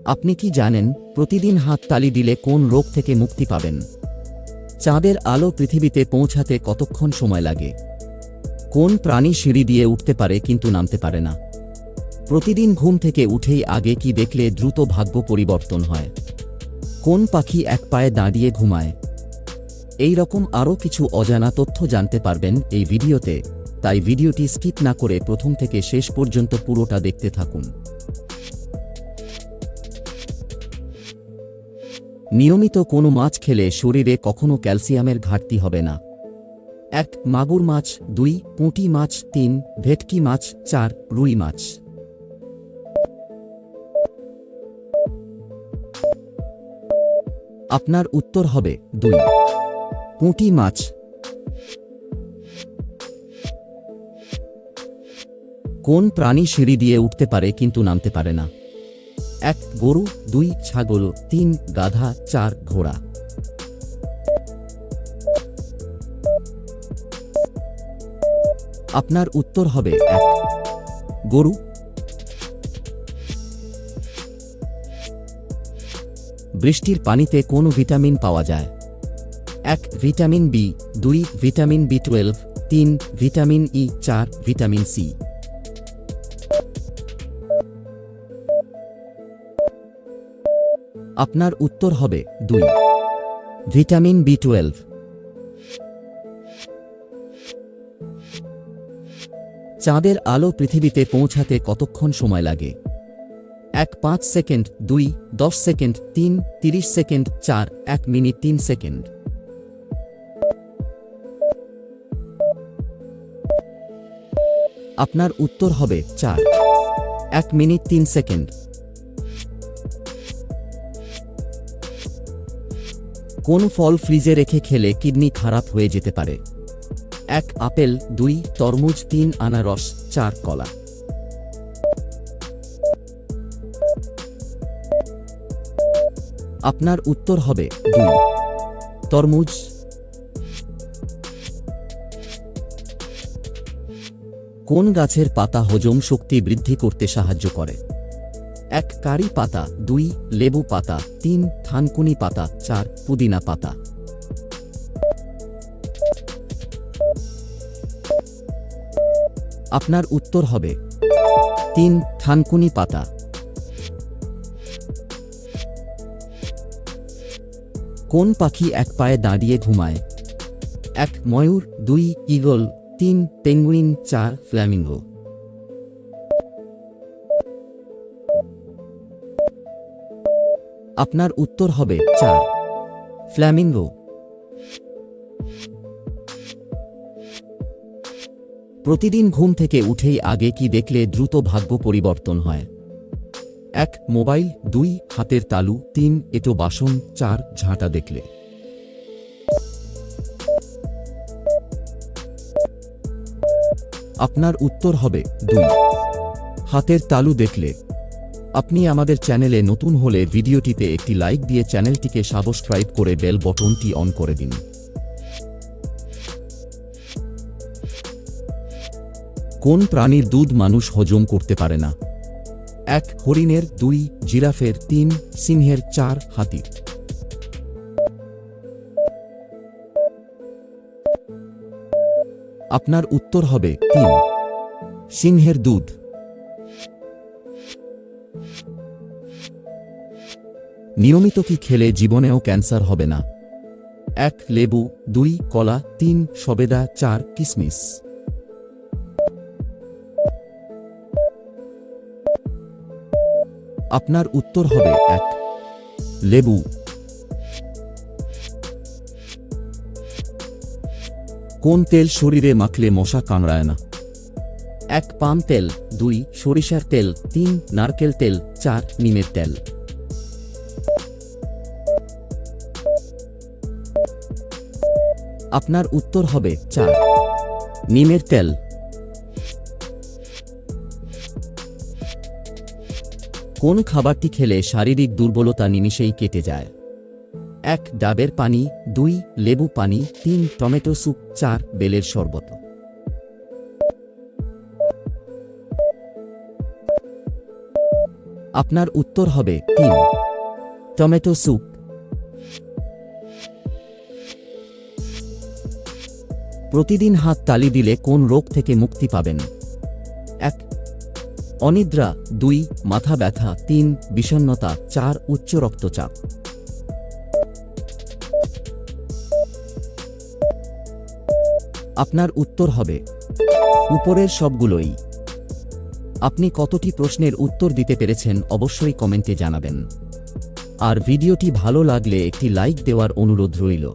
আপনি কি জানেন প্রতিদিন হাততালি দিলে কোন রোগ থেকে মুক্তি পাবেন? চাঁদের আলো পৃথিবীতে পৌঁছাতে কতক্ষণ সময় লাগে? কোন প্রাণী সিঁড়ি দিয়ে উঠতে পারে কিন্তু নামতে পারে না? প্রতিদিন ঘুম থেকে উঠেই আগে কি দেখলে দ্রুত ভাগ্য পরিবর্তন হয়? কোন পাখি এক পায়ে দাঁড়িয়ে ঘুমায়? এই রকম আরও কিছু অজানা তথ্য জানতে পারবেন এই ভিডিওতে, তাই ভিডিওটি স্কিপ না করে প্রথম থেকে শেষ পর্যন্ত পুরোটা দেখতে থাকুন। নিয়মিত কোনো মাছ খেলে শরীরে কখনো ক্যালসিয়ামের ঘাটতি হবে না। ১. মাগুর মাছ, ২. পুঁটি মাছ, ৩. ভেটকি মাছ, ৪. রুই মাছ। আপনার উত্তর হবে ২. পুঁটি মাছ। কোন প্রাণী সিঁড়ি দিয়ে উঠতে পারে কিন্তু নামতে পারে না? ১. গরু, ২. ছাগল, ৩. গাধা, ৪. ঘোড়া। আপনার উত্তর হবে ১. গরু। বৃষ্টির পানিতে কোন ভিটামিন পাওয়া যায়? ১. Vitamin B, ২. ভিটামিন বি12, ৩. Vitamin E, ৪. Vitamin C. আপনার উত্তর হবে ২. ভিটামিন বি12। চাঁদের আলো পৃথিবীতে পৌঁছাতে কতক্ষণ সময় লাগে? ১. ৫ second, ২. ১০ second, ৩. ৩০ second, ৪. ১ minute ৩ second. আপনার উত্তর হবে ৪. ১ মিনিট ৩ সেকেন্ড। কোন ফল ফ্রিজে রেখে খেলে কিডনি খারাপ হয়ে যেতে পারে? ১. আপেল, ২. তরমুজ, ৩. আনারস, ৪. কলা। আপনার উত্তর হবে ২. তরমুজ। কোন গাছের পাতা হজম শক্তি বৃদ্ধি করতে সাহায্য করে? ১. কারি পাতা, ২. লেবু পাতা, ৩. থানকুনি পাতা, ৪. পুদিনা পাতা। আপনার উত্তর হবে ৩. থানকুনি পাতা। কোন পাখি এক পায়ে দাঁড়িয়ে ঘুমায়? ১. ময়ূর, ২. ঈগল, ৩. পেঙ্গুইন, ৪. ফ্ল্যামিঙ্গো। আপনার উত্তর হবে ৪. ফ্ল্যামিঙ্গো। প্রতিদিন ঘুম থেকে উঠেই আগে কি দেখলে দ্রুত ভাগ্য পরিবর্তন হয়? ১. মোবাইল, ২. হাতের তালু, ৩. এঁটো বাসন, ৪. ঝাঁটা দেখলে। আপনার উত্তর হবে ২. হাতের তালু দেখলে। আপনি আমাদের চ্যানেলে নতুন হলে ভিডিওটিতে একটি লাইক দিয়ে চ্যানেলটিকে সাবস্ক্রাইব করে বেল বটনটি অন করে দিন। কোন প্রাণীর দুধ মানুষ হজম করতে পারে না? ১. হরিণের, ২. জিরাফের, ৩. সিংহের, ৪. হাতির। আপনার উত্তর হবে ৩. সিংহের দুধ। নিয়মিত কি খেলে জীবনেও ক্যান্সার হবে না? ১. লেবু, ২. কলা, ৩. সবেদা, ৪. কিশমিশ। আপনার উত্তর হবে ১. লেবু। কোন তেল শরীরে মাখলে মশা কামড়ায় না? ১. পাম তেল, ২. সরিষার তেল, ৩. নারকেল তেল, ৪. নিমের তেল। আপনার উত্তর হবে ৪. নিমের তেল। কোন খাবারটি খেলে শারীরিক দুর্বলতা নিমিষেই কেটে যায়? ১. ডাবের পানি, ২. লেবু পানি, ৩. Tomato soup, ৪. বেলের শরবত। আপনার উত্তর হবে 3 টমেটো স্যুপ। প্রতিদিন হাত তালি দিলে কোন রোগ থেকে মুক্তি পাবেন? 1 অনিদ্রা, 2 মাথা ব্যথা, 3 বিষণ্ণতা, 4 উচ্চ রক্তচাপ। আপনার উত্তর হবে উপরের সবগুলোই। আপনি কতটি প্রশ্নের উত্তর দিতে পেরেছেন অবশ্যই কমেন্টে জানাবেন। আর ভিডিওটি ভালো লাগলে একটি লাইক দেওয়ার অনুরোধ রইল।